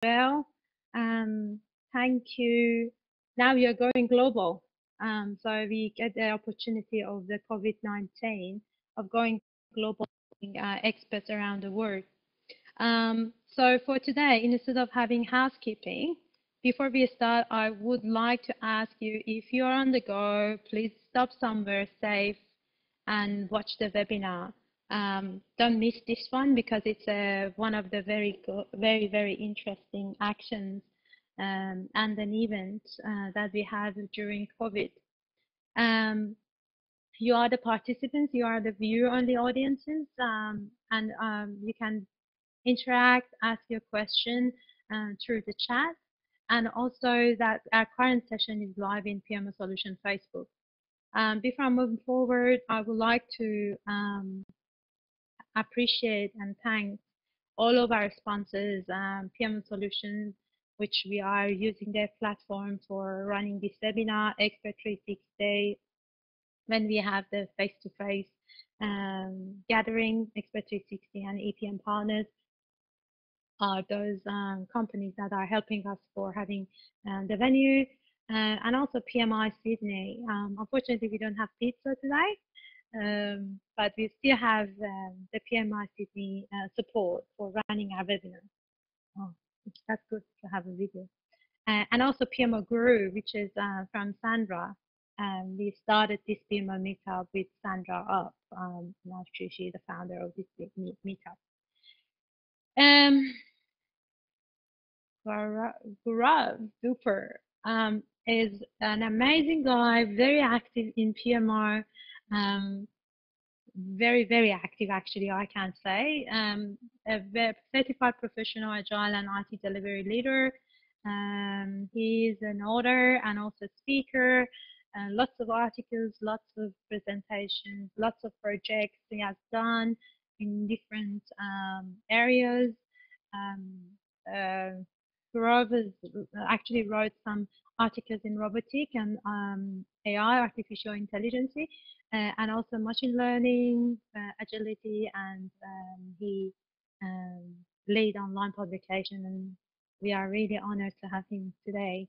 well. Thank you. Now you're going global. So we get the opportunity of the COVID-19 of going global, experts around the world. So for today, instead of having housekeeping, before we start, I would like to ask you, if you're on the go, please stop somewhere safe and watch the webinar. Don't miss this one because it's one of the very interesting actions and an event that we had during COVID. You are the participants, you are the viewer on the audiences, and you can interact, ask your question through the chat. And also that our current session is live in PMO Solution Facebook. Before I move forward, I would like to appreciate and thank all of our sponsors, PMO Solutions, which we are using their platform for running this webinar, Expert 360, when we have the face-to-face gathering, Expert 360 and EPM partners are those companies that are helping us for having the venue, and also PMI Sydney. Unfortunately, we don't have pizza today, but we still have the PMI Sydney support for running our webinar. Oh, that's good to have a video. And also PMO Guru, which is from Sandra. We started this PMO meetup with Sandra up. Now she's the founder of this meetup. Gaurav Duper is an amazing guy, very active in PMR, very active actually, I can say. A certified professional agile and IT delivery leader. He's an author and also speaker. Lots of articles, lots of presentations, lots of projects he has done in different areas. Gaurav actually wrote some articles in robotic and AI, artificial intelligence, and also machine learning, agility, and he lead online publication. And we are really honored to have him tonight.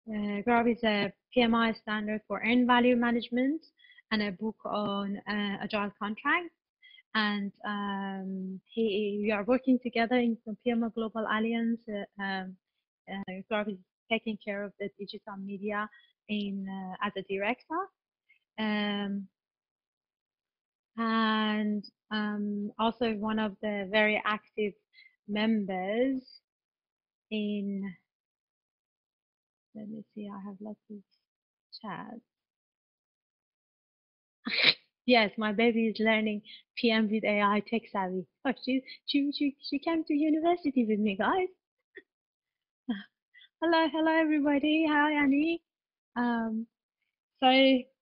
Gaurav is a PMI standard for earned value management and a book on agile contracts. And we are working together in the PMO Global Alliance. Gaurav is taking care of the digital media as a director. And also one of the very active members in, let me see, I have lots of chats. Yes, my baby is learning PM with AI tech savvy. Oh, she came to university with me, guys. Hello everybody. Hi Annie. So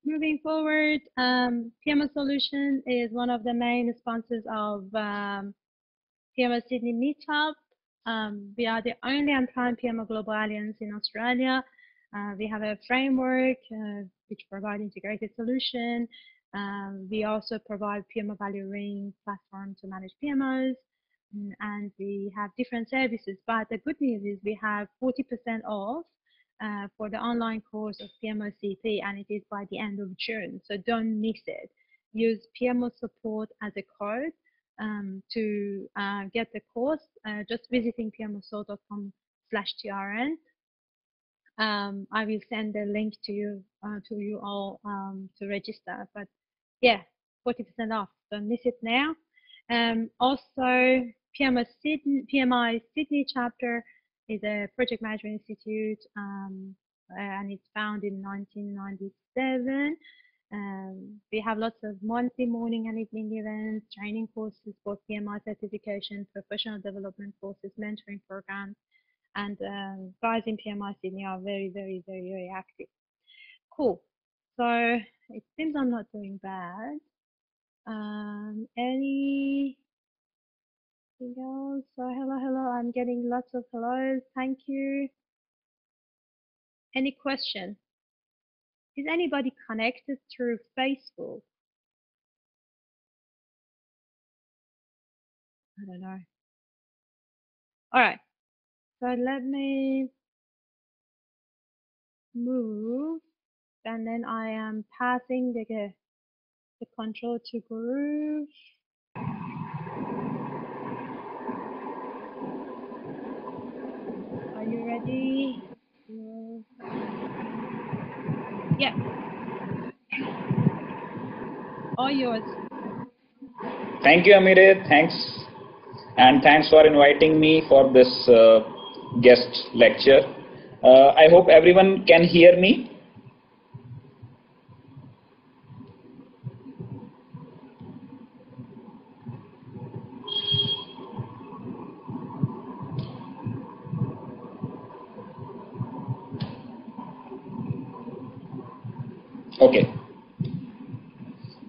moving forward, PMO Solution is one of the main sponsors of PMO Sydney Meetup. We are the only and prime PMO Global Alliance in Australia. We have a framework which provides integrated solution. We also provide PMO Value Ring platform to manage PMOs, and we have different services. But the good news is we have 40% off for the online course of PMO CP, and it is by the end of June. So don't miss it. Use PMO support as a code to get the course. Just visiting pmosol.com/trn. I will send the link to you all to register. But yeah, 40% off. Don't miss it now. Also, PMI Sydney chapter is a project management institute, and it's founded in 1997. We have lots of monthly morning and evening events, training courses for PMI certification, professional development courses, mentoring programs, and guys in PMI Sydney are very active. Cool. So it seems I'm not doing bad. Anything else? So hello. I'm getting lots of hellos. Thank you. Any question? Is anybody connected through Facebook? I don't know. All right. So let me move, and then I am passing the control to Groove. Are you ready? Yeah. All yours. Thank you, Amire. Thanks. And thanks for inviting me for this guest lecture. I hope everyone can hear me. Okay.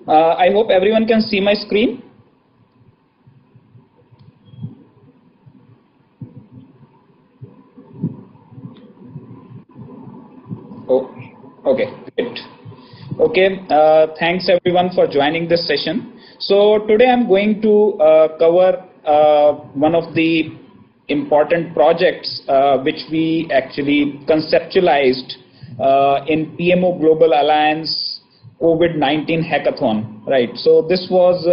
I hope everyone can see my screen. Oh, okay, great. Okay, thanks everyone for joining this session. So today I'm going to cover one of the important projects which we actually conceptualized in PMO Global Alliance COVID-19 Hackathon, right? So this was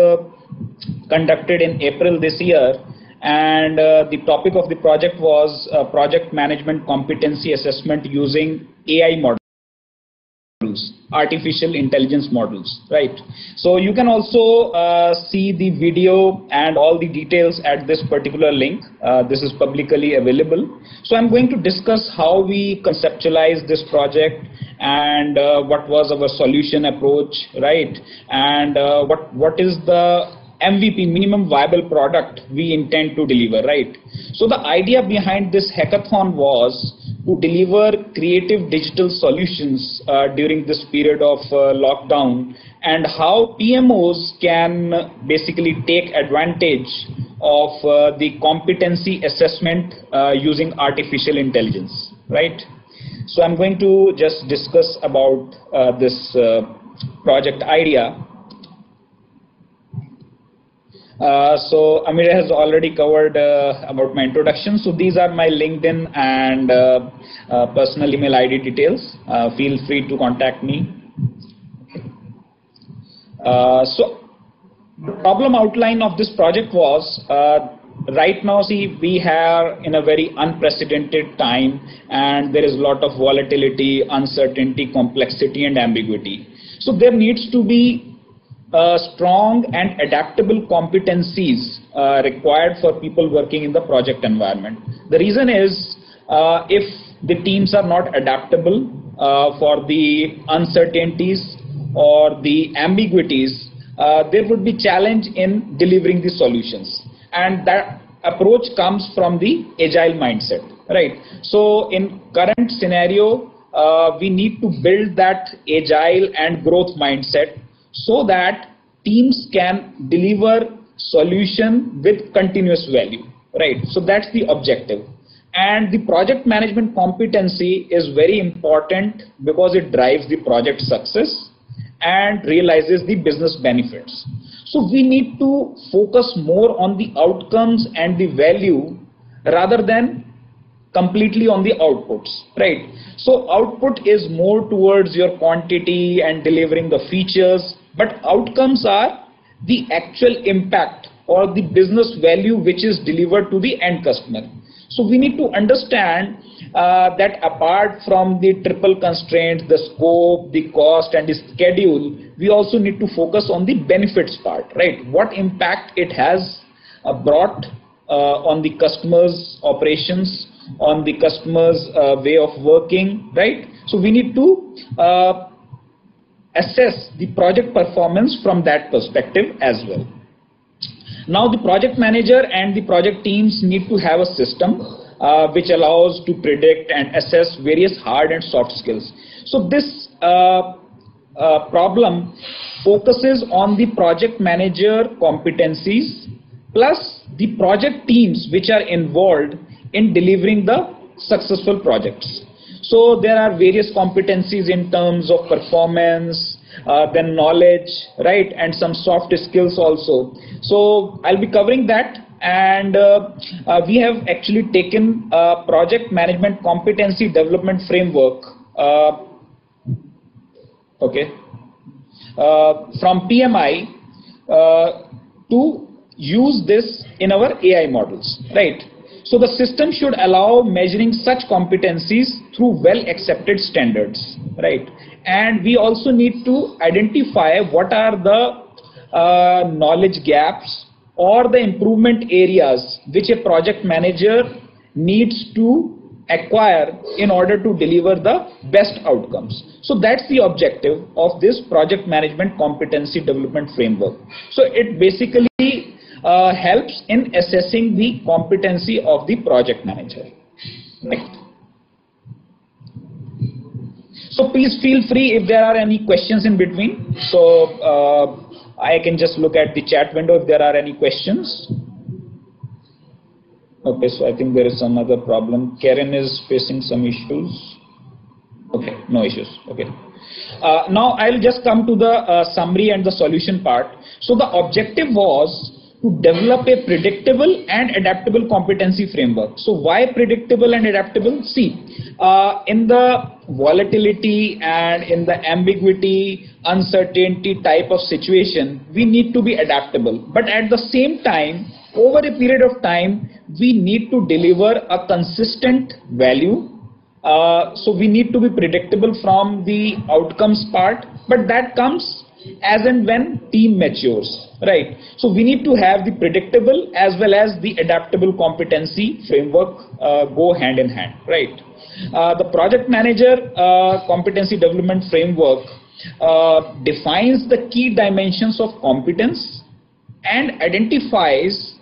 conducted in April this year, and the topic of the project was project management competency assessment using AI models, artificial intelligence models, right? So you can also see the video and all the details at this particular link. This is publicly available. So I'm going to discuss how we conceptualize this project and what was our solution approach, right? And what is the MVP, minimum viable product, we intend to deliver, right? So the idea behind this hackathon was to deliver creative digital solutions during this period of lockdown, and how PMOs can basically take advantage of the competency assessment using artificial intelligence, right? So I'm going to just discuss about this project idea. So Amir has already covered about my introduction. So these are my LinkedIn and personal email ID details. Feel free to contact me. So the problem outline of this project was right now, see, we are in a very unprecedented time, and there is a lot of volatility, uncertainty, complexity, and ambiguity. So there needs to be strong and adaptable competencies required for people working in the project environment. The reason is if the teams are not adaptable for the uncertainties or the ambiguities, there would be challenge in delivering the solutions. And that approach comes from the agile mindset, right? So in current scenario, we need to build that agile and growth mindset so that teams can deliver solution with continuous value, right? So that's the objective. And the project management competency is very important because it drives the project success and realizes the business benefits. So we need to focus more on the outcomes and the value rather than completely on the outputs, right? So output is more towards your quantity and delivering the features, but outcomes are the actual impact or the business value which is delivered to the end customer. So we need to understand that apart from the triple constraints, the scope, the cost, and the schedule, we also need to focus on the benefits part, right? What impact it has brought on the customer's operations, on the customer's way of working, right? So we need to assess the project performance from that perspective as well. Now the project manager and the project teams need to have a system which allows to predict and assess various hard and soft skills. So this problem focuses on the project manager competencies plus the project teams which are involved in delivering the successful projects. So there are various competencies in terms of performance, then knowledge, right, and some soft skills also. So I'll be covering that and we have actually taken a project management competency development framework from PMI to use this in our AI models, right? So the system should allow measuring such competencies through well accepted standards, right? And we also need to identify what are the knowledge gaps or the improvement areas which a project manager needs to acquire in order to deliver the best outcomes. So that's the objective of this project management competency development framework. So it basically helps in assessing the competency of the project manager. Next. So please feel free if there are any questions in between. So I can just look at the chat window if there are any questions. Okay, so I think there is some other problem. Karen is facing some issues. Okay, no issues. Okay. Now I'll just come to the summary and the solution part. So the objective was to develop a predictable and adaptable competency framework. So why predictable and adaptable? See, in the volatility and in the ambiguity, uncertainty type of situation, we need to be adaptable. But at the same time, over a period of time, we need to deliver a consistent value. So we need to be predictable from the outcomes part, but that comes as and when team matures, right? So we need to have the predictable as well as the adaptable competency framework go hand in hand, right? The project manager competency development framework defines the key dimensions of competence and identifies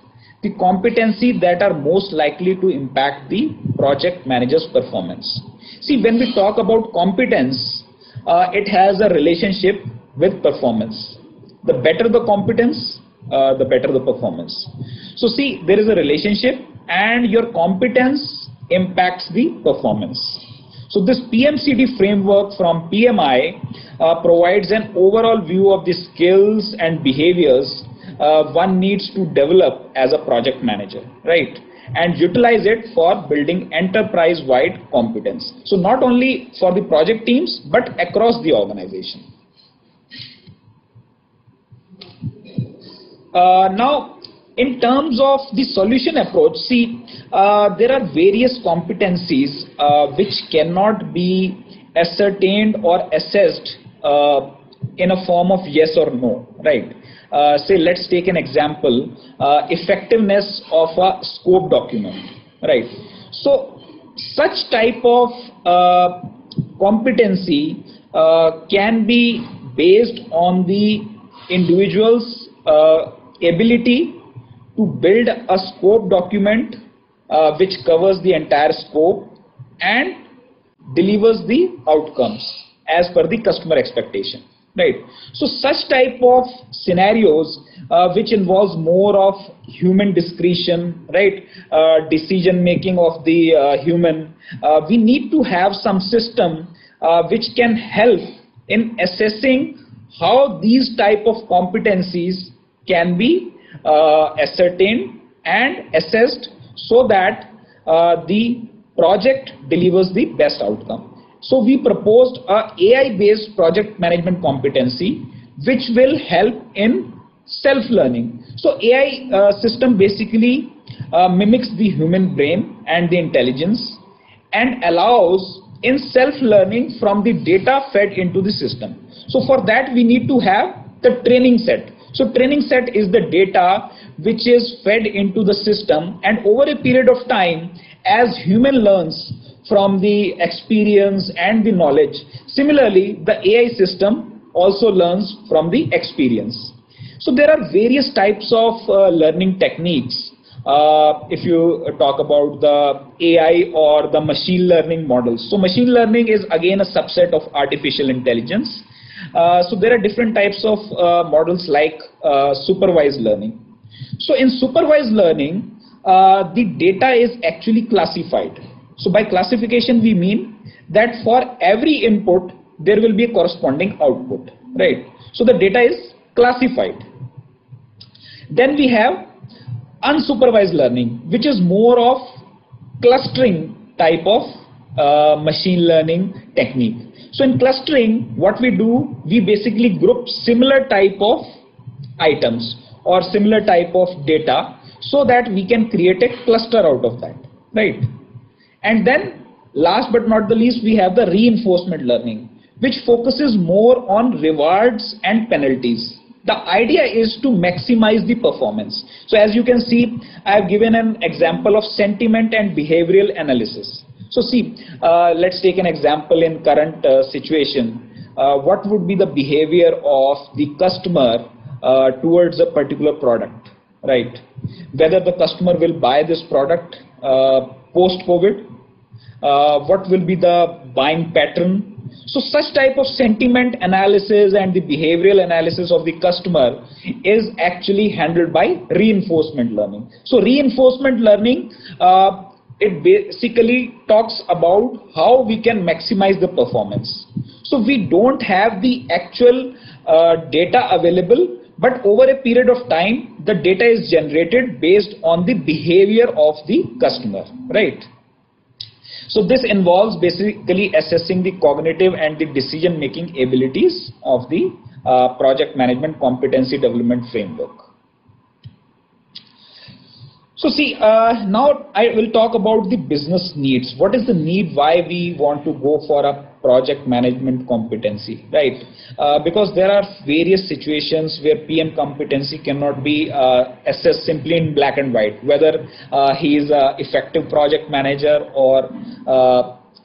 the competency that are most likely to impact the project manager's performance. See, when we talk about competence, it has a relationship with performance. The better the competence, the better the performance. So see, there is a relationship and your competence impacts the performance. So this PMCD framework from PMI provides an overall view of the skills and behaviors one needs to develop as a project manager, right? And utilize it for building enterprise-wide competence. So not only for the project teams, but across the organization. Now, in terms of the solution approach, see, there are various competencies which cannot be ascertained or assessed in a form of yes or no, right? Say, let's take an example, effectiveness of a scope document, right? So such type of competency can be based on the individual's ability to build a scope document which covers the entire scope and delivers the outcomes as per the customer expectation, right? So such type of scenarios which involves more of human discretion, right? Decision making of the human, we need to have some system which can help in assessing how these type of competencies can be ascertained and assessed so that the project delivers the best outcome. So we proposed a AI-based project management competency which will help in self-learning. So AI system basically mimics the human brain and the intelligence and allows in self-learning from the data fed into the system. So for that we need to have the training set. So training set is the data which is fed into the system, and over a period of time, as human learns from the experience and the knowledge, similarly the AI system also learns from the experience. So there are various types of learning techniques. If you talk about the AI or the machine learning models. So machine learning is again a subset of artificial intelligence. So there are different types of models like supervised learning. So in supervised learning, the data is actually classified. So by classification we mean that for every input there will be a corresponding output, right? So the data is classified. Then we have unsupervised learning, which is more of clustering type of machine learning technique. So in clustering, what we do, we basically group similar type of items or similar type of data so that we can create a cluster out of that, right? And then last but not the least, we have the reinforcement learning, which focuses more on rewards and penalties. The idea is to maximize the performance. So as you can see, I have given an example of sentiment and behavioral analysis. So see, let's take an example in current situation. What would be the behavior of the customer towards a particular product, right? Whether the customer will buy this product post-COVID, what will be the buying pattern. So such type of sentiment analysis and the behavioral analysis of the customer is actually handled by reinforcement learning. So reinforcement learning, it basically talks about how we can maximize the performance. So we don't have the actual data available, but over a period of time, the data is generated based on the behavior of the customer, right? So this involves basically assessing the cognitive and the decision-making abilities of the project management competency development framework. So see, now I will talk about the business needs. What is the need? Why we want to go for a project management competency, right? Because there are various situations where PM competency cannot be assessed simply in black and white, whether he is an effective project manager or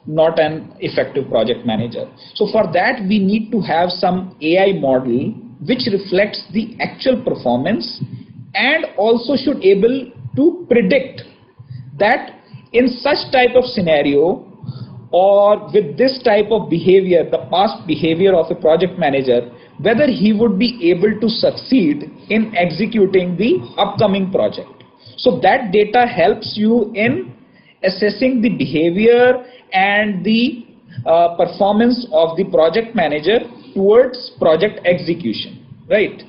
not an effective project manager. So for that, we need to have some AI model which reflects the actual performance and also should able to predict that in such type of scenario or with this type of behavior, the past behavior of a project manager, whether he would be able to succeed in executing the upcoming project. So that data helps you in assessing the behavior and the performance of the project manager towards project execution, right?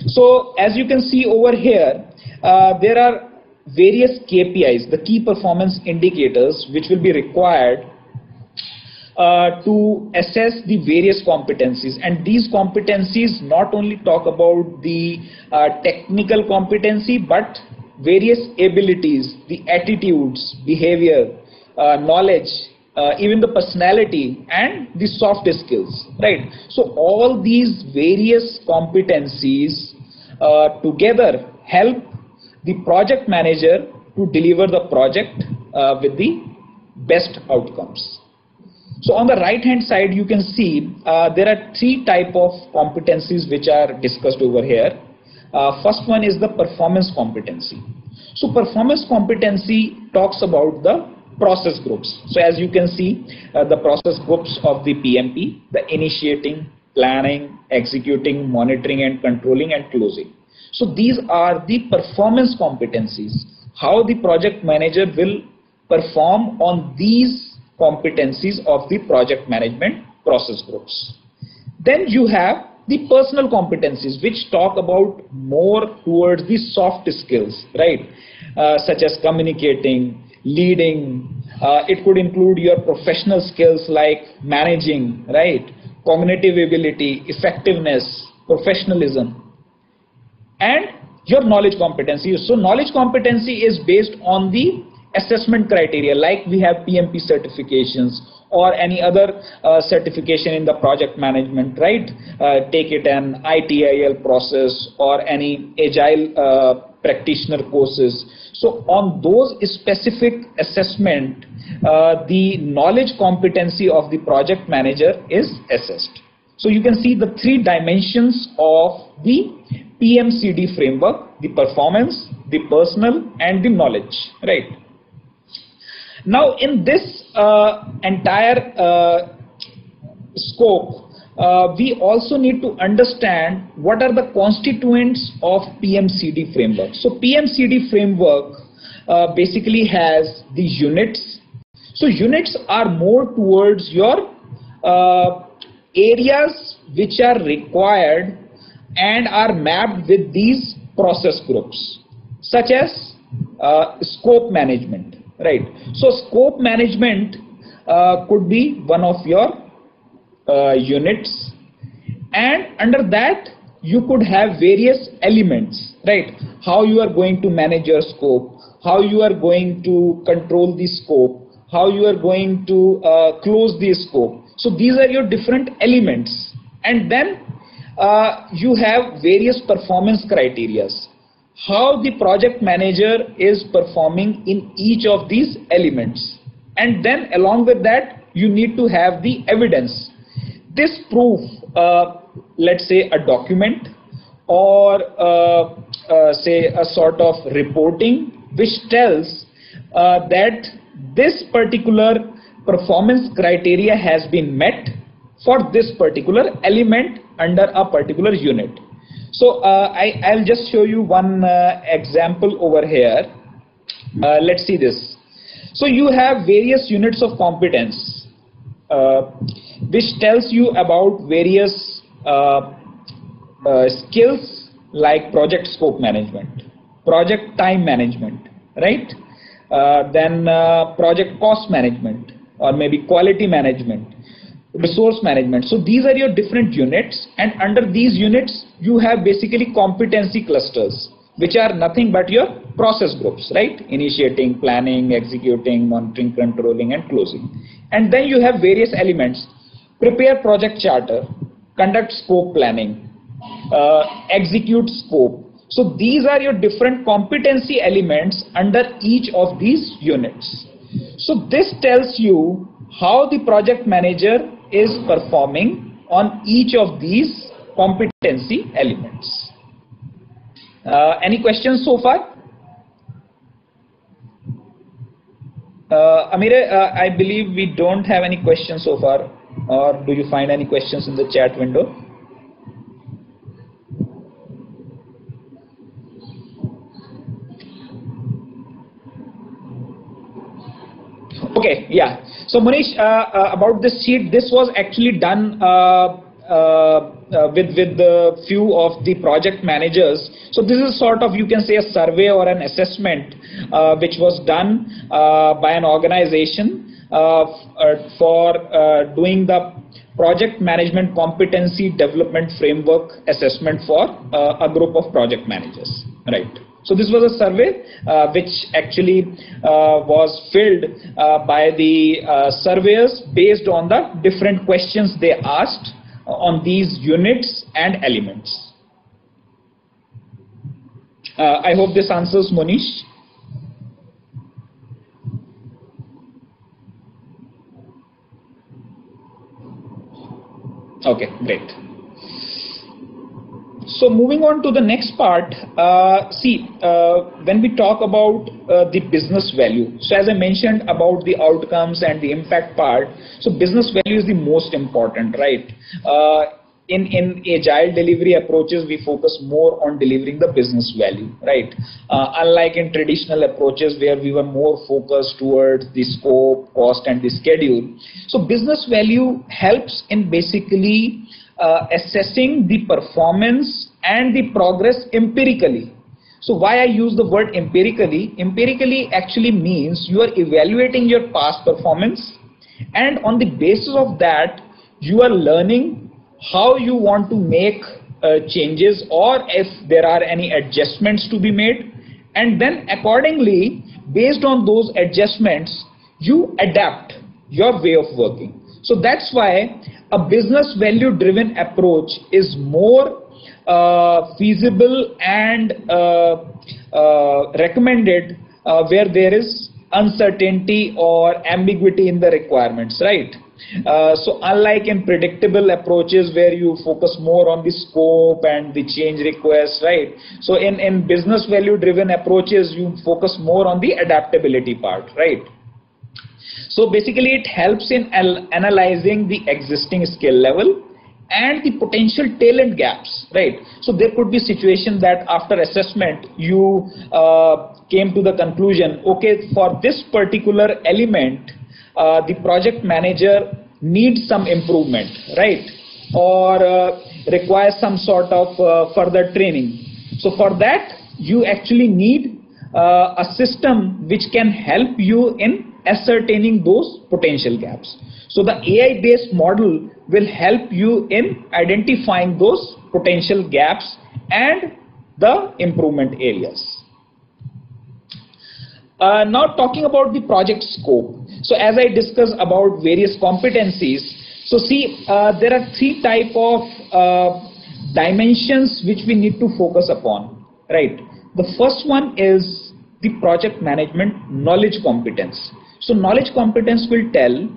So as you can see over here, there are various KPIs, the key performance indicators, which will be required to assess the various competencies. And these competencies not only talk about the technical competency, but various abilities, the attitudes, behavior, knowledge, even the personality and the soft skills, right? So all these various competencies together help the project manager to deliver the project with the best outcomes. So on the right hand side, you can see there are three types of competencies which are discussed over here. First one is the performance competency. So performance competency talks about the process groups. So as you can see, the process groups of the PMP, the initiating, planning, executing, monitoring and controlling and closing. So these are the performance competencies, how the project manager will perform on these competencies of the project management process groups. Then you have the personal competencies, which talk about more towards the soft skills, right? Such as communicating, leading. It could include your professional skills like managing, right? Cognitive ability, effectiveness, professionalism. And your knowledge competency. So knowledge competency is based on the assessment criteria, like we have PMP certifications or any other certification in the project management, right? Take it an ITIL process or any agile practitioner courses. So on those specific assessment, the knowledge competency of the project manager is assessed. So you can see the three dimensions of the PMCD framework: the performance, the personal and the knowledge, right? Now in this entire scope, we also need to understand what are the constituents of PMCD framework. So PMCD framework basically has the units. So units are more towards your areas which are required and are mapped with these process groups, such as scope management, right? So scope management could be one of your units, and under that you could have various elements, right? How you are going to manage your scope, how you are going to control the scope, how you are going to close the scope. So these are your different elements, and then you have various performance criteria, how the project manager is performing in each of these elements, and then along with that you need to have the evidence. This proof, let's say a document, or say a sort of reporting which tells that this particular performance criteria has been met for this particular element under a particular unit. So I'll just show you one example over here. Let's see this. So you have various units of competence which tells you about various skills like project scope management, project time management, right? Then project cost management, or maybe quality management, resource management. So these are your different units, and under these units you have basically competency clusters, which are nothing but your process groups, right? Initiating, planning, executing, monitoring, controlling, and closing. And then you have various elements: prepare project charter, conduct scope planning, execute scope. So these are your different competency elements under each of these units. So this tells you how the project manager is performing on each of these competency elements. Any questions so far? Amire, I believe we don't have any questions so far, or do you find any questions in the chat window? Okay, yeah. So Manish, about this sheet, this was actually done with the few of the project managers. So this is sort of, you can say, a survey or an assessment which was done by an organization for doing the project management competency development framework assessment for a group of project managers, right? So this was a survey which actually was filled by the surveyors based on the different questions they asked on these units and elements. I hope this answers Monish. Okay, great. So moving on to the next part, when we talk about the business value, so as I mentioned about the outcomes and the impact part, so business value is the most important, right? In agile delivery approaches, we focus more on delivering the business value, right? Unlike in traditional approaches where we were more focused towards the scope, cost, and the schedule. So business value helps in basically assessing the performance and the progress empirically. So why I use the word empirically? Empirically actually means you are evaluating your past performance, and on the basis of that you are learning how you want to make changes, or if there are any adjustments to be made, and then accordingly based on those adjustments you adapt your way of working. So that's why a business value driven approach is more feasible and recommended where there is uncertainty or ambiguity in the requirements, right? So unlike in predictable approaches where you focus more on the scope and the change requests, right? So in business value driven approaches you focus more on the adaptability part, right? So basically it helps in analyzing the existing skill level and the potential talent gaps, right? So there could be situations that after assessment you came to the conclusion, okay, for this particular element the project manager needs some improvement, right? Or requires some sort of further training. So for that you actually need a system which can help you in ascertaining those potential gaps. So the AI based model will help you in identifying those potential gaps and the improvement areas. Now talking about the project scope. So as I discussed about various competencies, so see, there are three type of dimensions which we need to focus upon, right? The first one is the project management knowledge competence. So knowledge competence will tell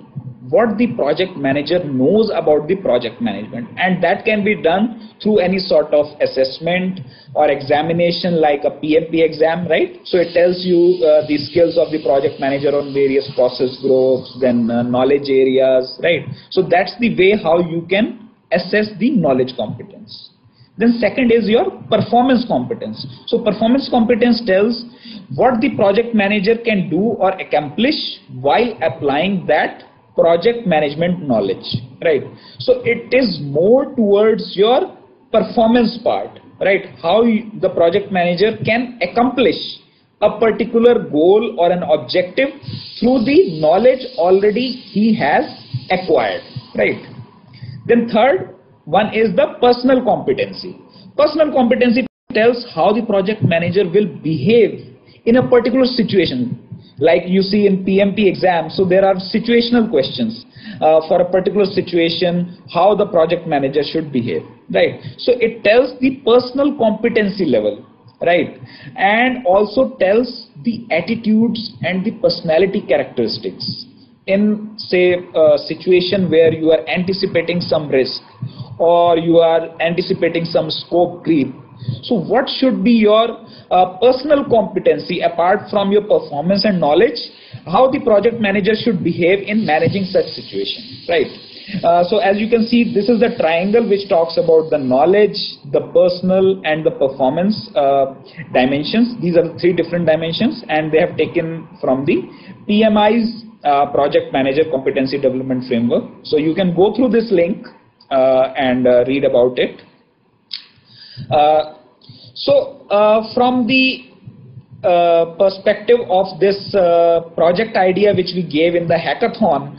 what the project manager knows about the project management, and that can be done through any sort of assessment or examination like a PMP exam, right? So it tells you the skills of the project manager on various process groups, then knowledge areas, right? So that's the way how you can assess the knowledge competence. Then second is your performance competence. So performance competence tells what the project manager can do or accomplish while applying that project management knowledge, right? So it is more towards your performance part, right? How the project manager can accomplish a particular goal or an objective through the knowledge already he has acquired, right? Then third one is the personal competency. Personal competency tells how the project manager will behave in a particular situation. Like you see in PMP exam, so there are situational questions for a particular situation, how the project manager should behave, right? So it tells the personal competency level, right? And also tells the attitudes and the personality characteristics. In say a situation where you are anticipating some risk or you are anticipating some scope creep, so what should be your personal competency apart from your performance and knowledge, how the project manager should behave in managing such situation, right? So as you can see, this is the triangle which talks about the knowledge, the personal and the performance dimensions. These are the three different dimensions, and they have taken from the PMI's Project Manager Competency Development Framework. So you can go through this link and read about it. From the perspective of this project idea which we gave in the hackathon,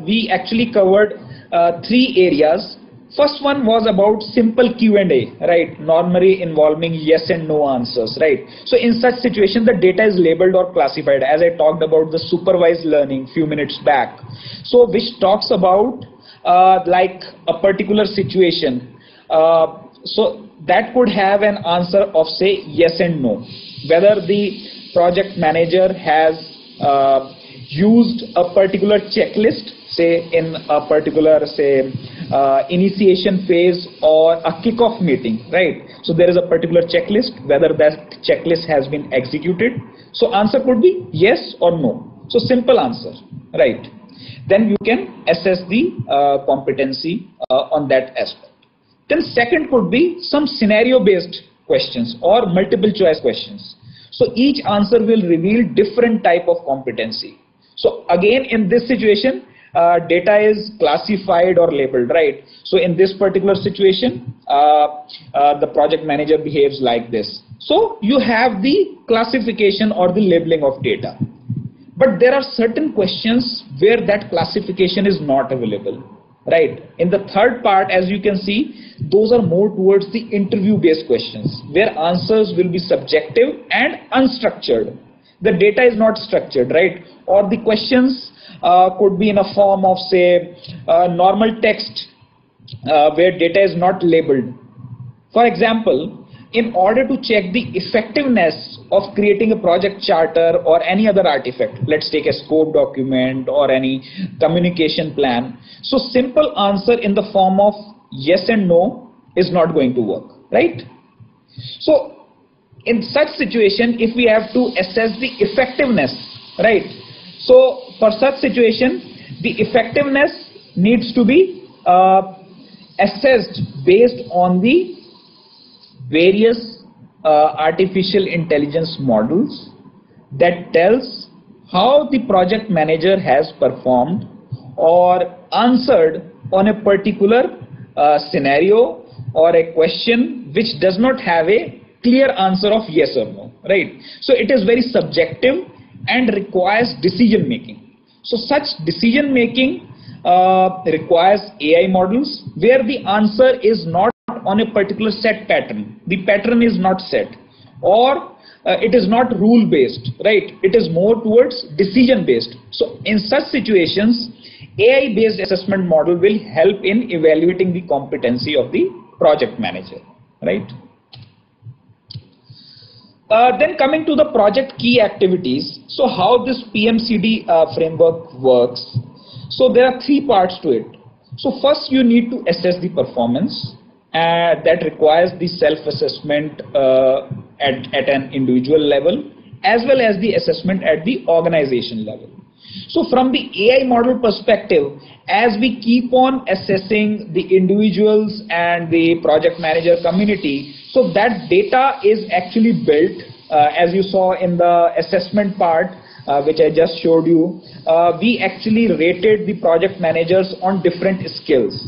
we actually covered three areas. First one was about simple Q&A, right? Normally involving yes and no answers, right? So in such situation, the data is labeled or classified, as I talked about the supervised learning few minutes back. So which talks about like a particular situation. So that could have an answer of say yes and no, whether the project manager has used a particular checklist, say in a particular say initiation phase or a kickoff meeting, right? So there is a particular checklist, whether that checklist has been executed. So answer could be yes or no. So simple answer, right? Then you can assess the competency on that aspect. Then second could be some scenario based questions or multiple choice questions. So each answer will reveal different type of competency. So again, in this situation, data is classified or labeled, right? So in this particular situation, the project manager behaves like this. So you have the classification or the labeling of data. But there are certain questions where that classification is not available, right? In the third part, as you can see, those are more towards the interview based questions where answers will be subjective and unstructured. The data is not structured, right? Or the questions could be in a form of say normal text where data is not labeled. For example, in order to check the effectiveness of creating a project charter or any other artifact, let's take a scope document or any communication plan. So simple answer in the form of yes and no is not going to work, right? So in such situation, if we have to assess the effectiveness, right? So for such situation, the effectiveness needs to be assessed based on the various artificial intelligence models that tells how the project manager has performed or answered on a particular scenario or a question which does not have a clear answer of yes or no, right? So it is very subjective and requires decision making. So such decision making requires AI models where the answer is not on a particular set pattern. The pattern is not set, or it is not rule based, right? It is more towards decision based. So in such situations, AI based assessment model will help in evaluating the competency of the project manager, right? Then coming to the project key activities. So how this PMCD framework works. So there are three parts to it. So first you need to assess the performance that requires the self-assessment at an individual level as well as the assessment at the organization level. So from the AI model perspective, as we keep on assessing the individuals and the project manager community, so that data is actually built, as you saw in the assessment part, which I just showed you. We actually rated the project managers on different skills.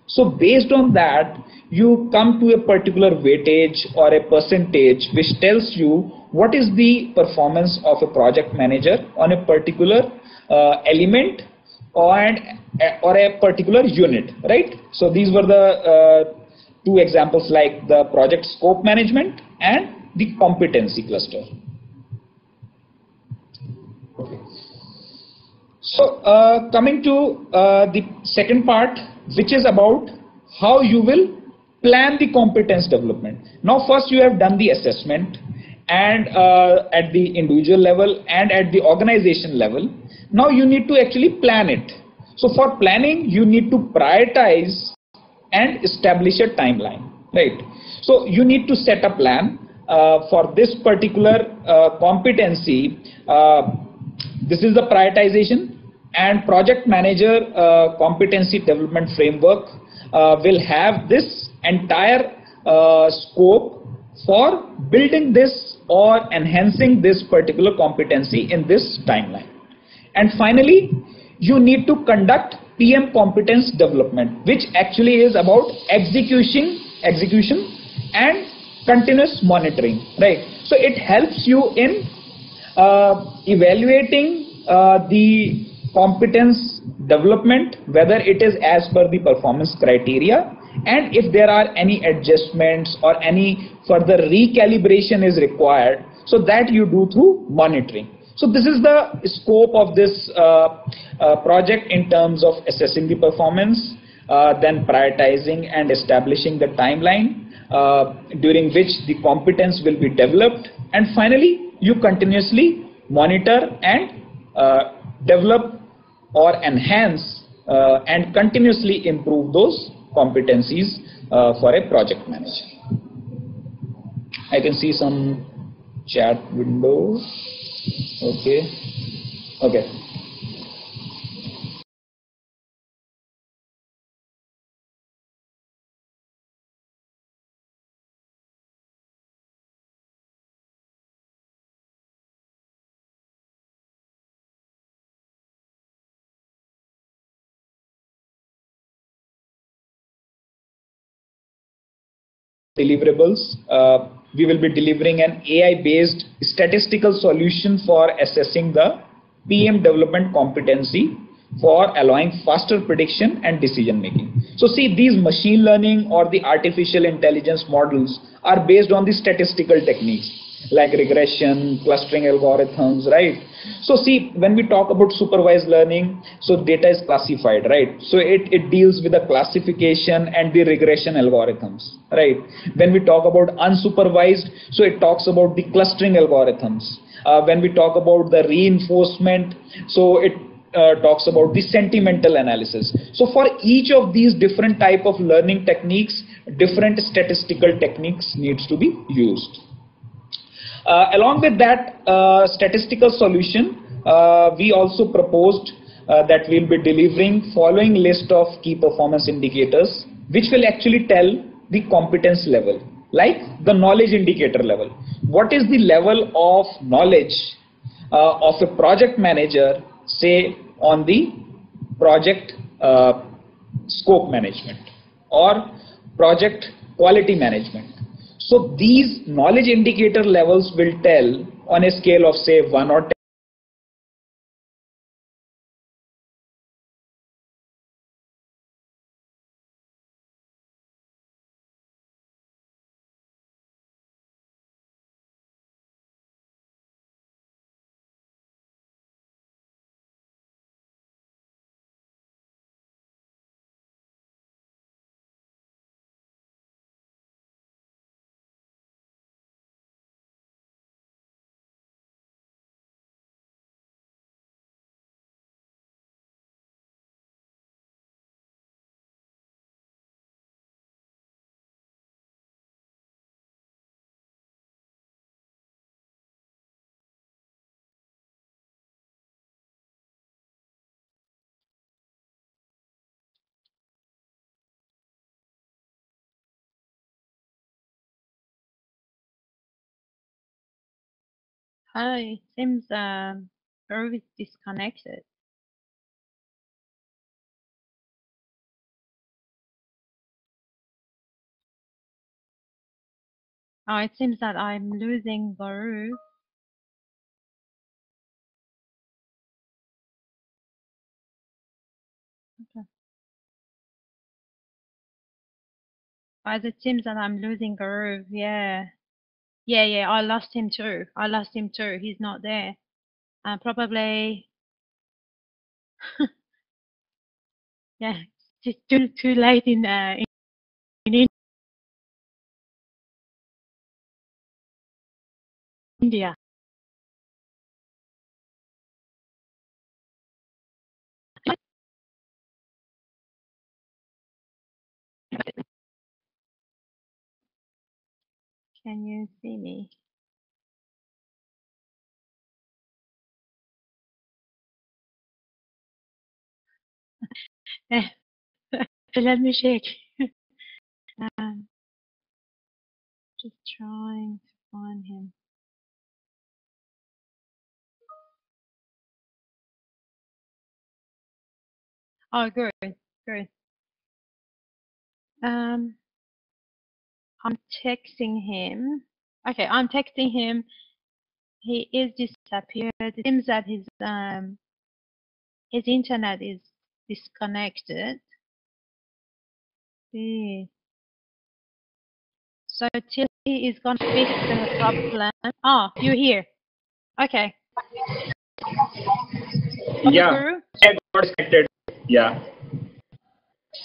So based on that, you come to a particular weightage or a percentage which tells you what is the performance of a project manager on a particular element or a particular unit, right? So these were the two examples, like the project scope management and the competency cluster. Okay. So coming to the second part, which is about how you will plan the competence development. Now first you have done the assessment and at the individual level and at the organization level. Now you need to actually plan it. So for planning, you need to prioritize and establish a timeline, right? So you need to set a plan for this particular competency. This is the prioritization, and project manager competency development framework will have this entire scope for building this or enhancing this particular competency in this timeline. And finally, you need to conduct PM competence development, which actually is about execution and continuous monitoring, right? So it helps you in evaluating the competence development, whether it is as per the performance criteria, and if there are any adjustments or any further recalibration is required, so that you do through monitoring. So this is the scope of this project in terms of assessing the performance, then prioritizing and establishing the timeline during which the competence will be developed, and finally you continuously monitor and develop or enhance and continuously improve those competencies for a project manager. I can see some chat window. Okay. Deliverables. We will be delivering an AI-based statistical solution for assessing the PM development competency for allowing faster prediction and decision making. So see, these machine learning or the artificial intelligence models are based on the statistical techniques like regression, clustering algorithms, right? So see, when we talk about supervised learning, so data is classified, right? So it deals with the classification and the regression algorithms, right? When we talk about unsupervised, so it talks about the clustering algorithms. When we talk about the reinforcement, so it talks about the sentimental analysis. So for each of these different type of learning techniques, different statistical techniques needs to be used. Along with that statistical solution, we also proposed that we'll be delivering following list of key performance indicators, which will actually tell the competence level, like the knowledge indicator level. What is the level of knowledge of a project manager, say on the project scope management or project quality management? So these knowledge indicator levels will tell on a scale of say 1 or 10. Hi, it seems Guru is disconnected. Oh, it seems that I'm losing Guru. Okay. As it seems that I'm losing Guru. Yeah. Yeah, I lost him too. He's not there. Probably, yeah, it's just too late in India. Can you see me? Let me check. Um, just trying to find him. Oh, good, good. I'm texting him. Okay, I'm texting him. He is disappeared. It seems that his internet is disconnected. Yeah. So till he is gonna fix the problem. Oh, you're here. Okay. Yeah, Guru? I got disconnected. Yeah.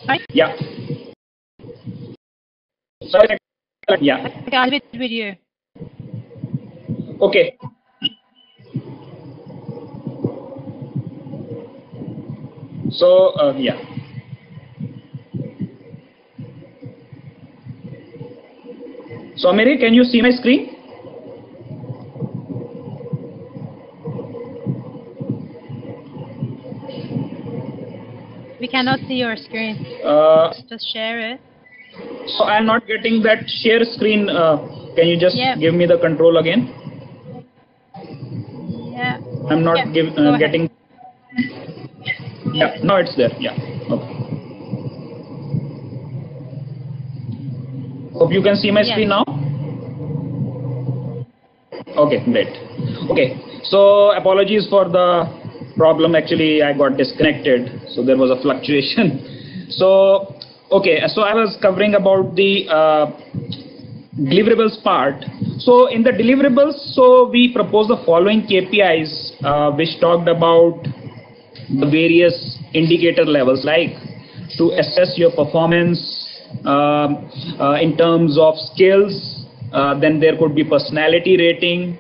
Right? Yeah. Sorry. Yeah. Okay, I'll be with you. Okay. So yeah. So Amiri, can you see my screen? We cannot see your screen. Just share it. So I'm not getting that share screen. Can you just give me the control again? Yeah. I'm not getting. Yeah, no, it's there. Yeah. Okay. Hope you can see my screen now. Okay, great. Okay, so apologies for the problem. Actually, I got disconnected, so there was a fluctuation. So, okay, so I was covering about the deliverables part. So in the deliverables, so we propose the following KPIs, which talked about the various indicator levels, like to assess your performance in terms of skills. Then there could be personality rating,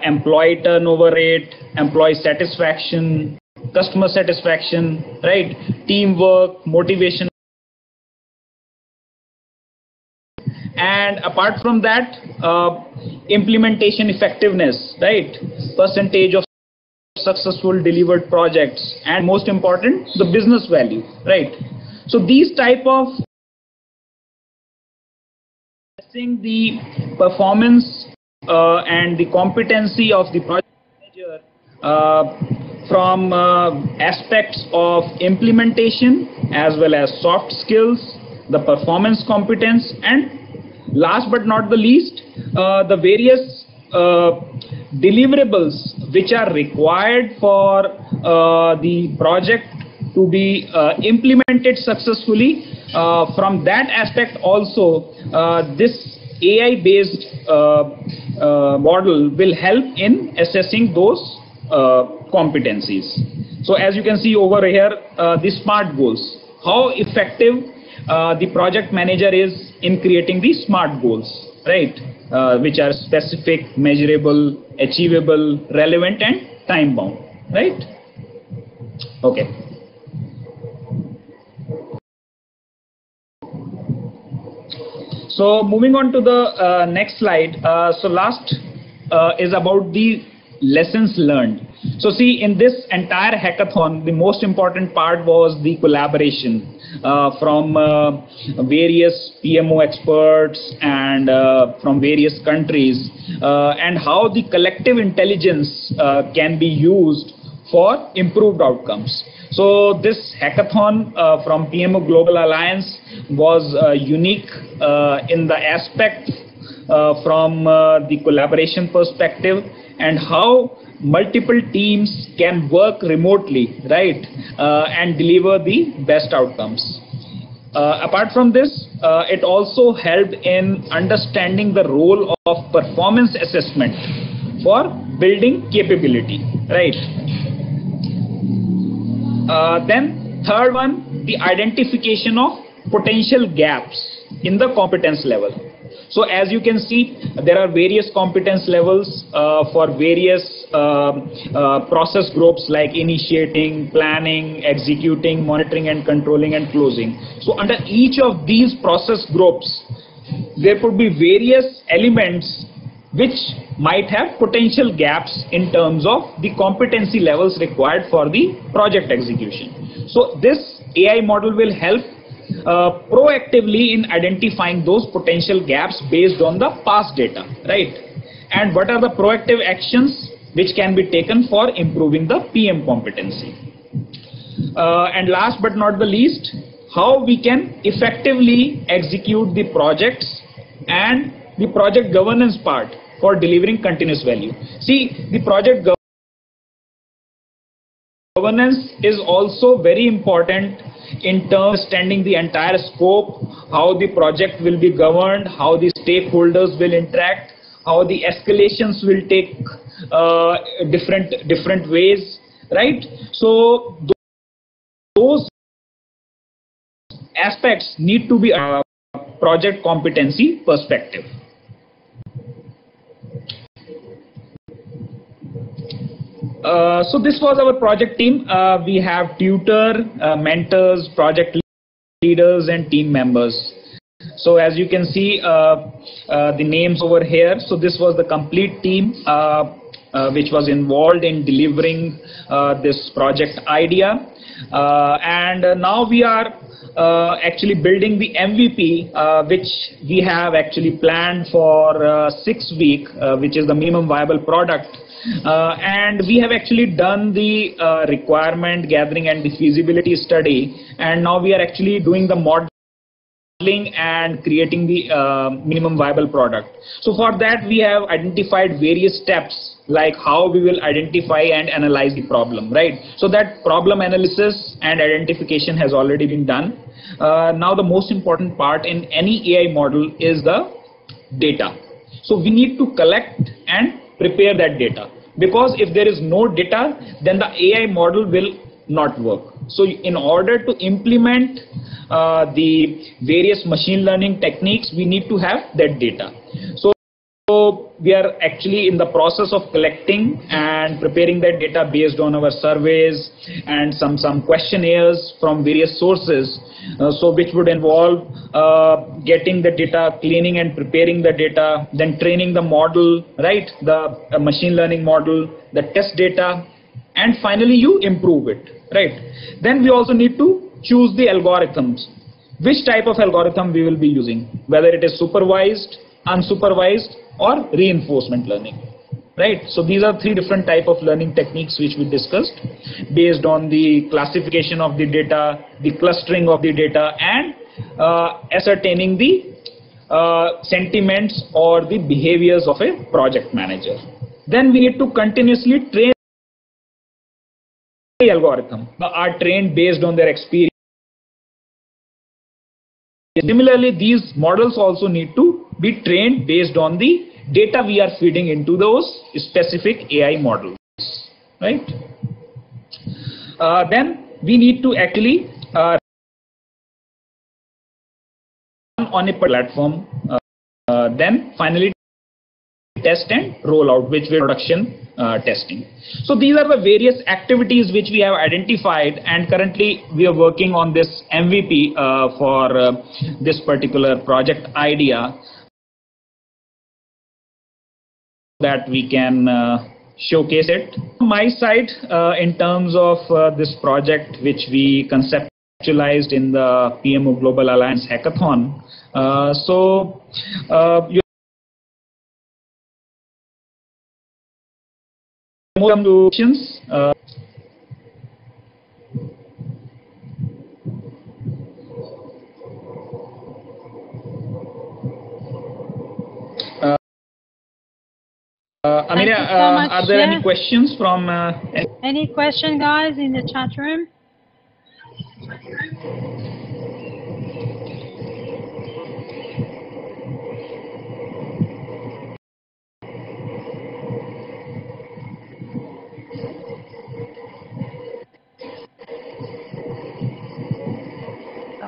employee turnover rate, employee satisfaction, customer satisfaction, right? Teamwork, motivation. And apart from that, implementation effectiveness, right? Percentage of successful delivered projects, and most important, the business value, right? So these type of assessing the performance and the competency of the project manager from aspects of implementation as well as soft skills, the performance competence, and last but not the least, the various deliverables which are required for the project to be implemented successfully. From that aspect also, this AI-based model will help in assessing those competencies. So as you can see over here, the SMART goals, how effective the project manager is in creating the SMART goals, right? Which are specific, measurable, achievable, relevant, and time bound, right? Okay. So moving on to the next slide. So last is about the lessons learned. So see, in this entire hackathon, the most important part was the collaboration from various PMO experts and from various countries, and how the collective intelligence can be used for improved outcomes. So this hackathon from PMO Global Alliance was unique in the aspect from the collaboration perspective, and how multiple teams can work remotely, right, and deliver the best outcomes. Apart from this, it also helped in understanding the role of performance assessment for building capability, right? Then third one, the identification of potential gaps in the competence level. So as you can see, there are various competence levels for various process groups like initiating, planning, executing, monitoring and controlling, and closing. So under each of these process groups, there could be various elements which might have potential gaps in terms of the competency levels required for the project execution. So this AI model will help proactively in identifying those potential gaps based on the past data, right? And what are the proactive actions which can be taken for improving the PM competency. And last but not the least, how we can effectively execute the projects and the project governance part for delivering continuous value. See, the project governance is also very important in terms of understanding the entire scope, how the project will be governed, how the stakeholders will interact, how the escalations will take different ways, right? So those aspects need to be a project competency perspective. So this was our project team. We have tutor, mentors, project leaders, and team members. So as you can see the names over here, so this was the complete team which was involved in delivering this project idea. And now we are actually building the MVP, which we have actually planned for 6 weeks, which is the minimum viable product. And we have actually done the requirement gathering and the feasibility study, and now we are actually doing the modeling and creating the minimum viable product. So for that we have identified various steps, like how we will identify and analyze the problem, right? So that problem analysis and identification has already been done. Now the most important part in any AI model is the data. So we need to collect and prepare that data, because if there is no data, then the AI model will not work. So in order to implement the various machine learning techniques, we need to have that data. So we are actually in the process of collecting and preparing that data based on our surveys and some questionnaires from various sources, so which would involve getting the data, cleaning and preparing the data, then training the model, right, the machine learning model, the test data, and finally you improve it, right? Then we also need to choose the algorithms, which type of algorithm we will be using, whether it is supervised, unsupervised, or reinforcement learning, right? So these are 3 different type of learning techniques which we discussed based on the classification of the data, the clustering of the data, and ascertaining the sentiments or the behaviors of a project manager. Then we need to continuously train the algorithm, are trained based on their experience. Similarly, these models also need to be trained based on the data we are feeding into those specific AI models, right? Then we need to actually run on a platform, then finally test and roll out, which will production testing. So these are the various activities which we have identified, and currently we are working on this MVP for this particular project idea, that we can showcase it. From my side, in terms of this project which we conceptualized in the PMO Global Alliance Hackathon, more questions. Amira, are there any questions from? Any question, guys, in the chat room?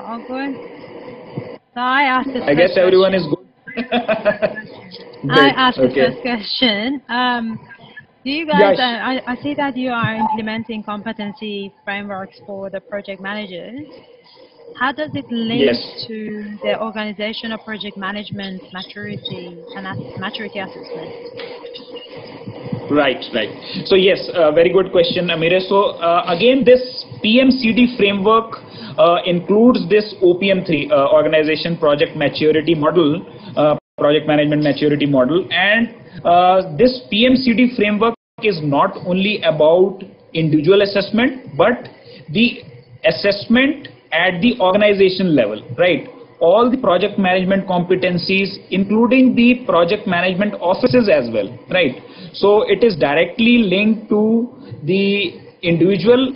All good. So I asked the I guess everyone is good. I asked the first question. Do you guys, I see that you are implementing competency frameworks for the project managers. How does it link to the organizational project management maturity and maturity assessment? Right. So yes, very good question, Amira. So again, this PMCD framework includes this OPM3, Organization Project Maturity Model, Project Management Maturity Model, and this PMCD framework is not only about individual assessment, but the assessment at the organization level, right? All the project management competencies, including the project management offices as well, right? So it is directly linked to the individual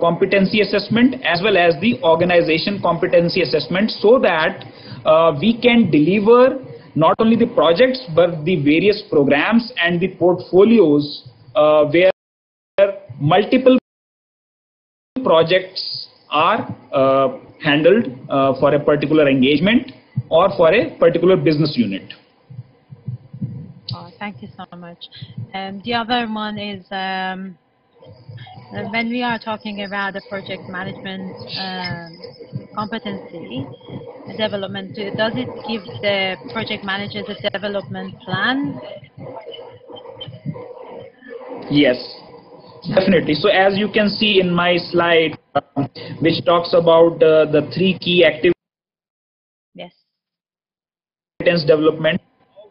competency assessment as well as the organization competency assessment, so that we can deliver not only the projects but the various programs and the portfolios where multiple projects are handled for a particular engagement or for a particular business unit. Oh, thank you so much. The other one is when we are talking about the project management competency development, does it give the project managers a development plan? Yes, definitely. So as you can see in my slide, which talks about the 3 key activities. Yes. Competence development,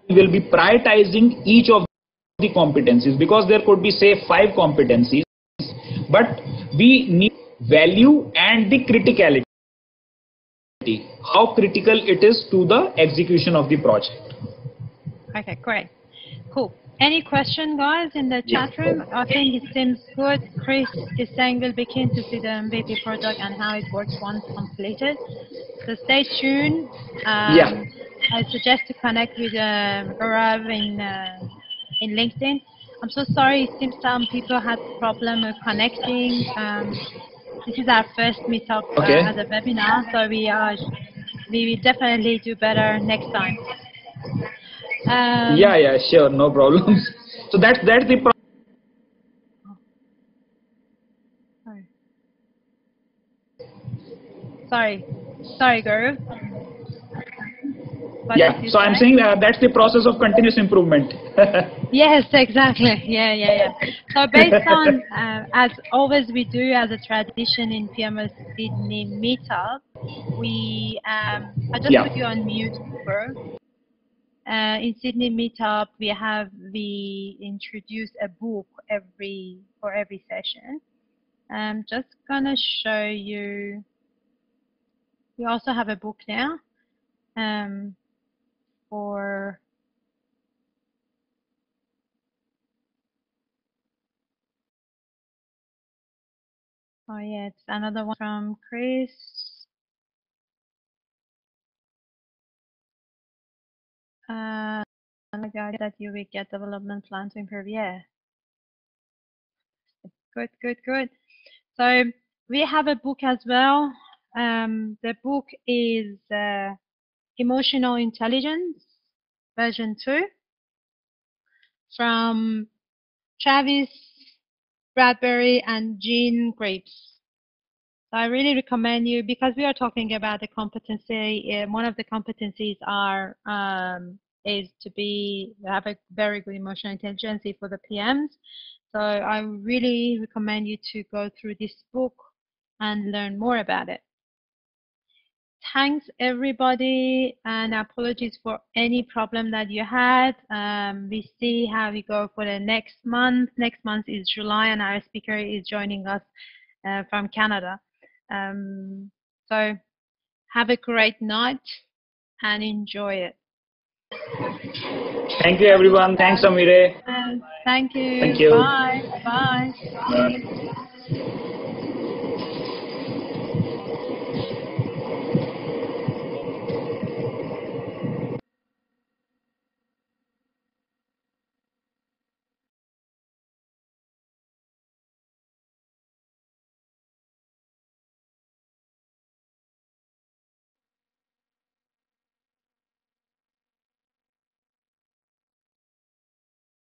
we will be prioritizing each of the competencies, because there could be, say, 5 competencies, but we need value and the criticality, how critical it is to the execution of the project. Okay, great. Cool. Any question, guys, in the chat room? I think it seems good. Chris is saying we'll be keen to see the MVP project and how it works once completed. So stay tuned. I suggest to connect with Gaurav in LinkedIn. I'm so sorry. It seems some people had problem with connecting. This is our first meetup as a webinar, so we will definitely do better next time. Yeah, sure, no problems. So that's the Sorry, Gaurav. Yeah, so I'm saying that's the process of continuous improvement. Yes, exactly. Yeah. So based on, as always we do as a tradition in PMO Sydney Meetup, I just put you on mute, bro. In Sydney Meetup, we introduce a book for every session. I'm just gonna show you. We also have a book now. for oh yeah, it's another one from Chris. That you will get development plan to improve. Yeah, good, good, good. So we have a book as well. The book is Emotional Intelligence version 2 from Travis Bradbury and Jean Graves. So I really recommend you, because we are talking about the competency. One of the competencies are is to have a very good emotional intelligence for the PMs. So I really recommend you to go through this book and learn more about it. Thanks everybody, and apologies for any problem that you had. We see how we go for the next month. Next month is July, and our speaker is joining us from Canada. So have a great night and enjoy it. Thank you everyone. Thanks Amire. Thank you. Thank you. Bye. Bye. Bye.